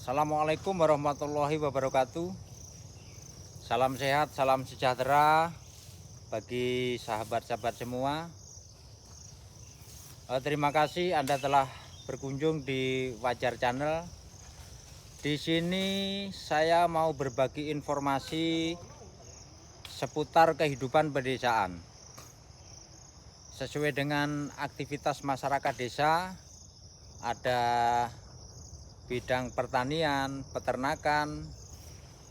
Assalamualaikum warahmatullahi wabarakatuh. Salam sehat, salam sejahtera bagi sahabat-sahabat semua. Terima kasih Anda telah berkunjung di Wajar Channel. Di sini saya mau berbagi informasi seputar kehidupan pedesaan. Sesuai dengan aktivitas masyarakat desa, ada bidang pertanian, peternakan,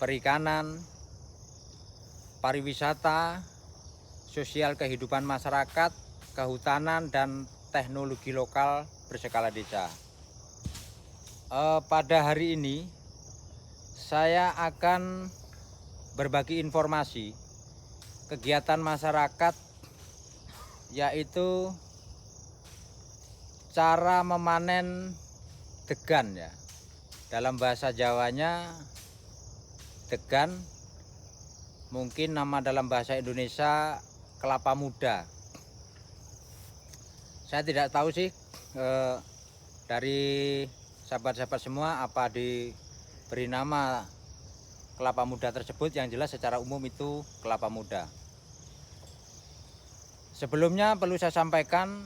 perikanan, pariwisata, sosial kehidupan masyarakat, kehutanan, dan teknologi lokal berskala desa. Pada hari ini saya akan berbagi informasi kegiatan masyarakat, yaitu cara memanen degan ya. Dalam bahasa Jawanya degan, mungkin nama dalam bahasa Indonesia kelapa muda. Saya tidak tahu sih dari sahabat-sahabat semua apa diberi nama kelapa muda tersebut. Yang jelas secara umum itu kelapa muda. Sebelumnya perlu saya sampaikan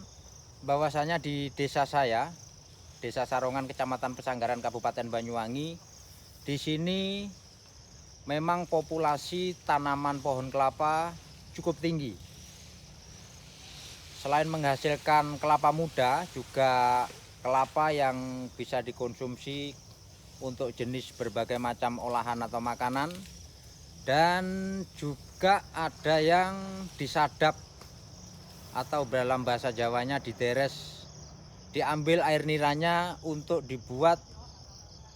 bahwasanya di desa saya, Desa Sarongan, Kecamatan Pesanggaran, Kabupaten Banyuwangi, di sini memang populasi tanaman pohon kelapa cukup tinggi. Selain menghasilkan kelapa muda, juga kelapa yang bisa dikonsumsi untuk jenis berbagai macam olahan atau makanan, dan juga ada yang disadap atau dalam bahasa Jawanya dideres, diambil air niranya untuk dibuat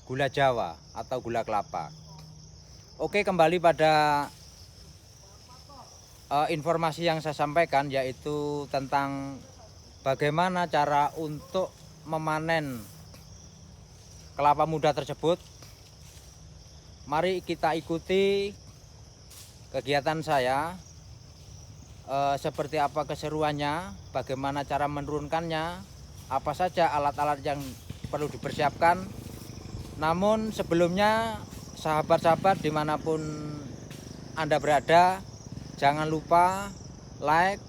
gula Jawa atau gula kelapa. Oke, kembali pada informasi yang saya sampaikan, yaitu tentang bagaimana cara untuk memanen kelapa muda tersebut. Mari kita ikuti kegiatan saya. Seperti apa keseruannya, bagaimana cara menurunkannya, apa saja alat-alat yang perlu dipersiapkan. Namun sebelumnya, sahabat-sahabat dimanapun Anda berada, jangan lupa like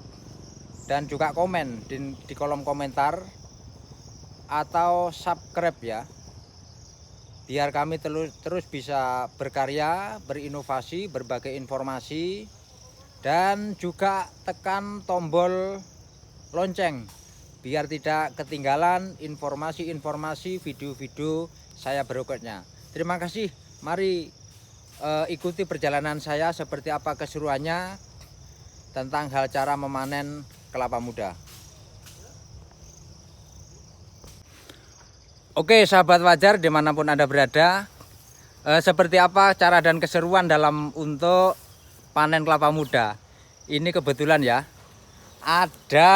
dan juga komen di kolom komentar atau subscribe ya, biar kami terus bisa berkarya, berinovasi, berbagai informasi. Dan juga tekan tombol lonceng biar tidak ketinggalan informasi-informasi video-video saya berikutnya. Terima kasih. Mari ikuti perjalanan saya seperti apa keseruannya tentang hal cara memanen kelapa muda. Oke, sahabat Wajar dimanapun Anda berada, seperti apa cara dan keseruan dalam untuk panen kelapa muda. Ini kebetulan ya, ada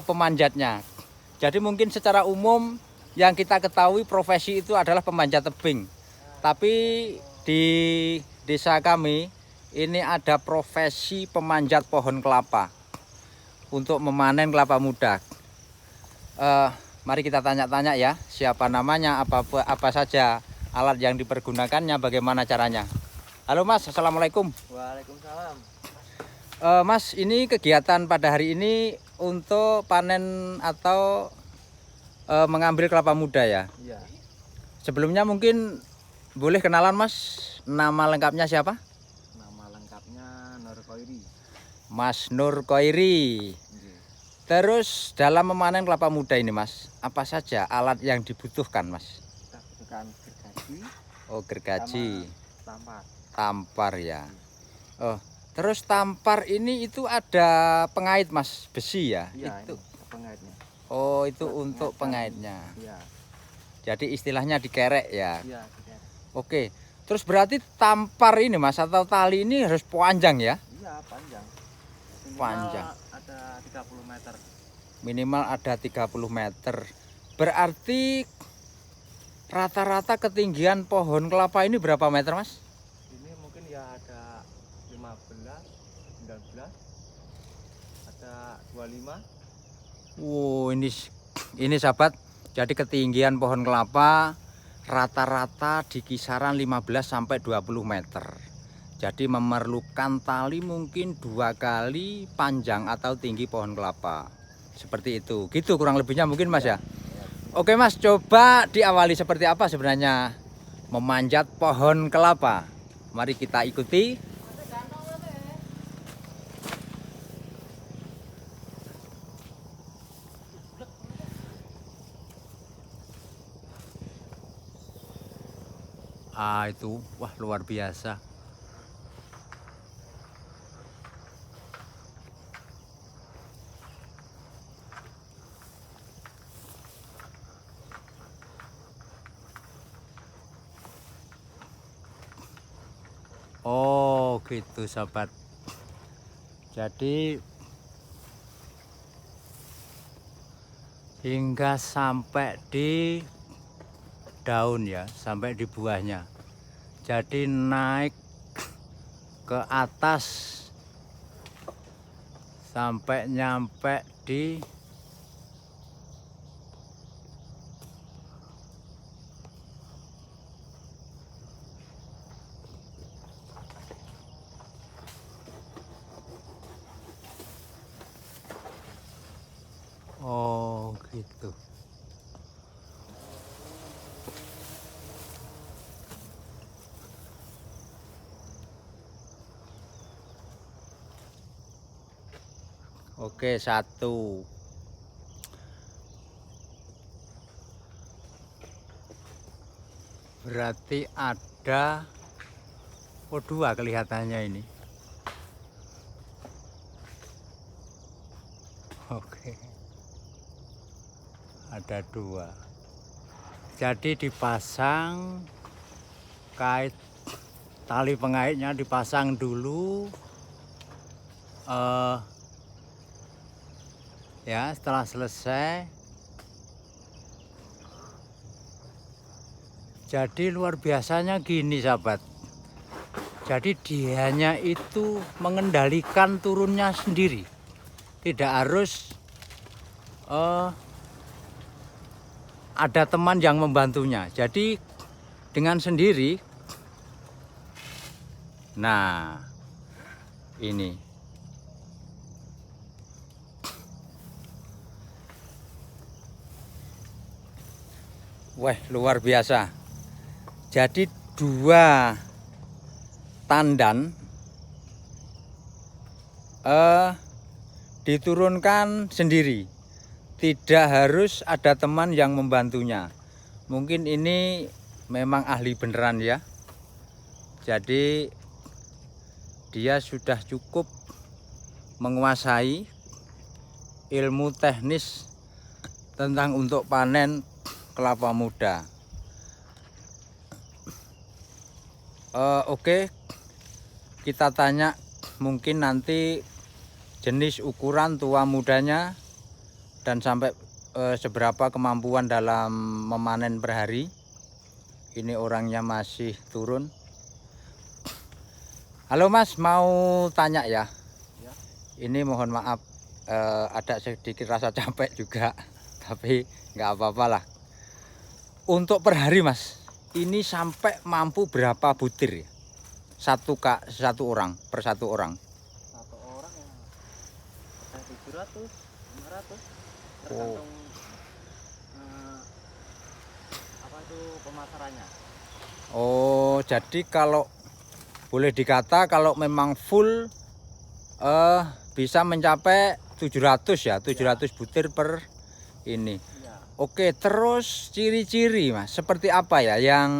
pemanjatnya. Jadi mungkin secara umum yang kita ketahui profesi itu adalah pemanjat tebing. Tapi di desa kami ini ada profesi pemanjat pohon kelapa untuk memanen kelapa muda. Mari kita tanya-tanya ya, siapa namanya, apa saja alat yang dipergunakannya, bagaimana caranya. Halo Mas, Assalamualaikum. Waalaikumsalam. Mas, ini kegiatan pada hari ini untuk panen atau mengambil kelapa muda ya? Iya. Sebelumnya mungkin boleh kenalan Mas, nama lengkapnya siapa? Nama lengkapnya Nur Koiri. Mas Nur Koiri. Terus dalam memanen kelapa muda ini Mas, apa saja alat yang dibutuhkan Mas? Kita butuhkan gergaji. Oh, gergaji. Tampar. Tampar ya. Oh, terus tampar ini itu ada pengait Mas, besi ya? Iya, Itu. ini pengaitnya. Oh, itu untuk pengaitnya. Iya. Jadi istilahnya dikerek ya. Iya, dikerek. Oke. Terus berarti tampar ini Mas atau tali ini harus panjang ya? Iya, panjang. Minimal Panjang. ada 30 meter. Minimal ada 30 meter. Berarti rata-rata ketinggian pohon kelapa ini berapa meter Mas? Ini mungkin ya ada 15, 19, ada 25. Wow, ini sahabat. Jadi ketinggian pohon kelapa rata-rata di kisaran 15 sampai 20 meter. Jadi memerlukan tali mungkin 2 kali panjang atau tinggi pohon kelapa. Seperti itu. Gitu kurang lebihnya mungkin Mas ya. Oke Mas, coba diawali seperti apa sebenarnya memanjat pohon kelapa. Mari kita ikuti. Itu wah luar biasa. Oh gitu sahabat. Jadi hingga sampai di daun ya, sampai di buahnya. Jadi naik ke atas sampai nyampe di oh gitu. Oke, 1. Berarti ada 2 kelihatannya ini. Oke. Ada 2. Jadi dipasang kait tali pengaitnya dipasang dulu. Ya, setelah selesai. Jadi luar biasanya gini sahabat. Jadi dianya itu mengendalikan turunnya sendiri. Tidak harus ada teman yang membantunya. Jadi dengan sendiri. Nah, ini. Wah, luar biasa. Jadi 2 tandan diturunkan sendiri. Tidak harus ada teman yang membantunya. Mungkin ini memang ahli beneran ya. Jadi dia sudah cukup menguasai ilmu teknis tentang untuk panen kelapa muda. Oke, kita tanya mungkin nanti jenis ukuran tua mudanya dan sampai seberapa kemampuan dalam memanen per hari. Ini orangnya masih turun. Halo Mas, mau tanya ya. Ini mohon maaf ada sedikit rasa capek juga, tapi nggak apa-apa lah. Untuk per hari Mas, ini sampai mampu berapa butir ya? Satu orang per 1 orang. 1 orang ya 700, 500 tergantung apa itu pemasarannya. Oh, jadi kalau boleh dikata kalau memang full bisa mencapai 700 ya, 700 butir per ini. Ya. Oke, terus ciri-ciri Mas, seperti apa ya yang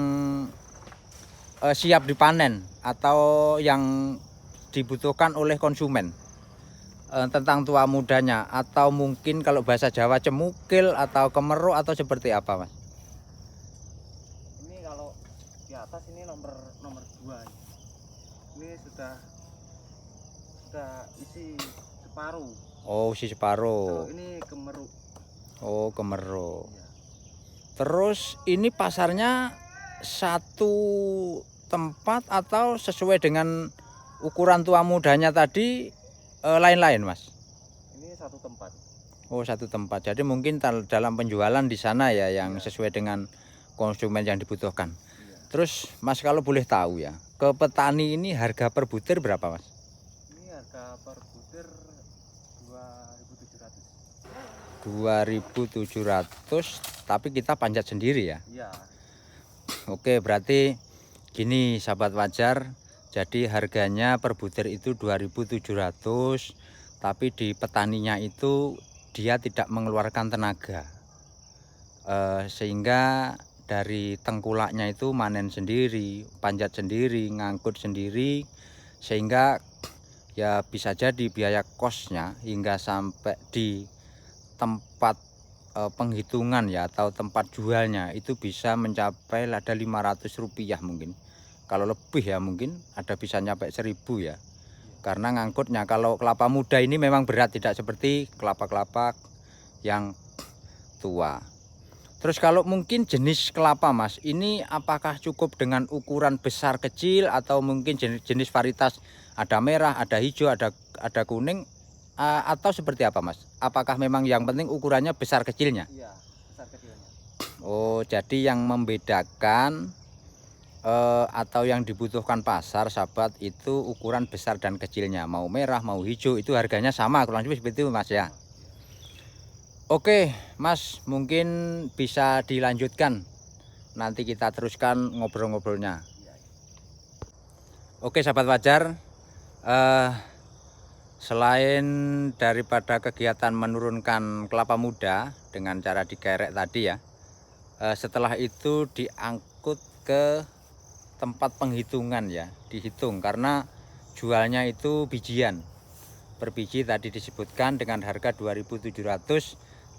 siap dipanen atau yang dibutuhkan oleh konsumen tentang tua mudanya, atau mungkin kalau bahasa Jawa cemukil atau kemeru atau seperti apa Mas? Ini kalau di atas ini nomor 2. Ini sudah isi separuh. Oh, si separuh. Kalau ini kemeru. Oh, kemeru. Ya. Terus ini pasarnya satu tempat atau sesuai dengan ukuran tua mudanya tadi lain-lain Mas? Ini satu tempat. Oh, satu tempat. Jadi mungkin dalam penjualan di sana ya yang Ya. sesuai dengan konsumen yang dibutuhkan. Iya. Terus Mas kalau boleh tahu ya, ke petani ini harga per butir berapa Mas? Ini harga per butir 2.700. 2.700, tapi kita panjat sendiri ya. Iya. Oke, berarti gini sahabat wajar. Jadi harganya per butir itu 2.700, tapi di petaninya itu dia tidak mengeluarkan tenaga. Sehingga dari tengkulaknya itu manen sendiri, panjat sendiri, ngangkut sendiri, sehingga ya bisa jadi biaya kosnya hingga sampai di tempat penghitungan ya atau tempat jualnya itu bisa mencapai ada 500 rupiah mungkin. Kalau lebih ya mungkin ada bisa nyampe 1.000 ya. Karena ngangkutnya kalau kelapa muda ini memang berat, tidak seperti kelapa-kelapa yang tua. Terus kalau mungkin jenis kelapa Mas, ini apakah cukup dengan ukuran besar kecil atau mungkin jenis varietas ada merah, ada hijau, ada kuning, atau seperti apa Mas? Apakah memang yang penting ukurannya besar kecilnya? Iya, besar kecilnya. Oh, jadi yang membedakan atau yang dibutuhkan pasar sahabat itu ukuran besar dan kecilnya, mau merah mau hijau itu harganya sama kurang lebih seperti itu Mas ya. Oke Mas, mungkin bisa dilanjutkan, nanti kita teruskan ngobrol-ngobrolnya. Oke sahabat wajar, selain daripada kegiatan menurunkan kelapa muda dengan cara dikerek tadi ya, setelah itu diangkut ke tempat penghitungan ya, dihitung karena jualnya itu bijian. Per biji tadi disebutkan dengan harga 2.700,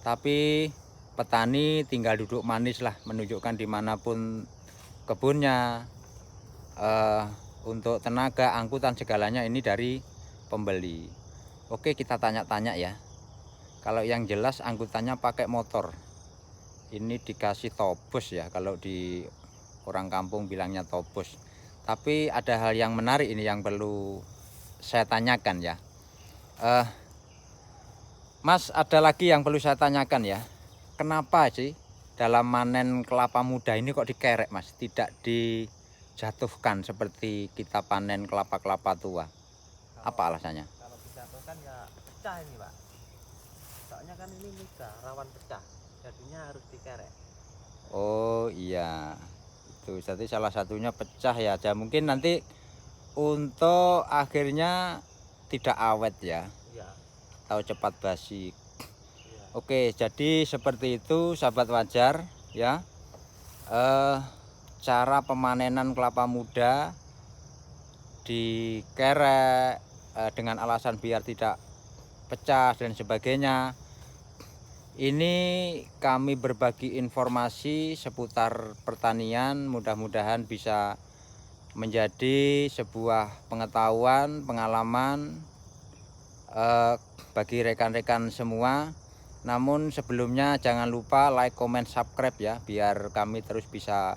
tapi petani tinggal duduk manis lah menunjukkan dimanapun kebunnya. Untuk tenaga, angkutan segalanya ini dari pembeli. Oke, kita tanya-tanya ya. Kalau yang jelas angkutannya pakai motor. Ini dikasih tobos ya, kalau di orang kampung bilangnya tobos. Tapi ada hal yang menarik ini yang perlu saya tanyakan ya. Mas, ada lagi yang perlu saya tanyakan ya. Kenapa sih dalam manen kelapa muda ini kok dikerek Mas, tidak dijatuhkan seperti kita panen kelapa-kelapa tua? Apa alasannya? Kalau dijatuhkan ya pecah ini Pak. Soalnya kan ini muda, rawan pecah. Jadinya harus dikerek. Oh iya, itu jadi salah satunya pecah ya. Mungkin nanti untuk akhirnya tidak awet ya, Iya. atau cepat basi. Iya. Oke, jadi seperti itu sahabat wajar ya. Cara pemanenan kelapa muda dikerek dengan alasan biar tidak pecah dan sebagainya. Ini kami berbagi informasi seputar pertanian, mudah-mudahan bisa menjadi sebuah pengetahuan, pengalaman bagi rekan-rekan semua. Namun sebelumnya jangan lupa like, comment, subscribe ya, biar kami terus bisa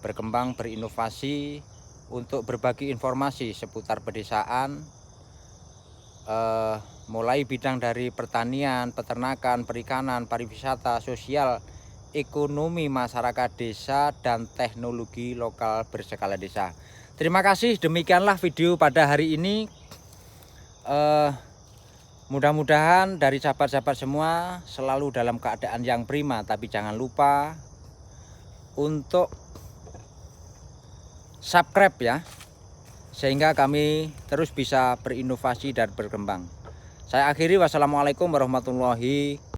berkembang, berinovasi untuk berbagi informasi seputar pedesaan, mulai bidang dari pertanian, peternakan, perikanan, pariwisata, sosial, ekonomi masyarakat desa, dan teknologi lokal berskala desa. Terima kasih, demikianlah video pada hari ini. Mudah-mudahan dari sahabat-sahabat semua selalu dalam keadaan yang prima, tapi jangan lupa untuk subscribe ya, sehingga kami terus bisa berinovasi dan berkembang. Saya akhiri, wassalamualaikum warahmatullahi wabarakatuh.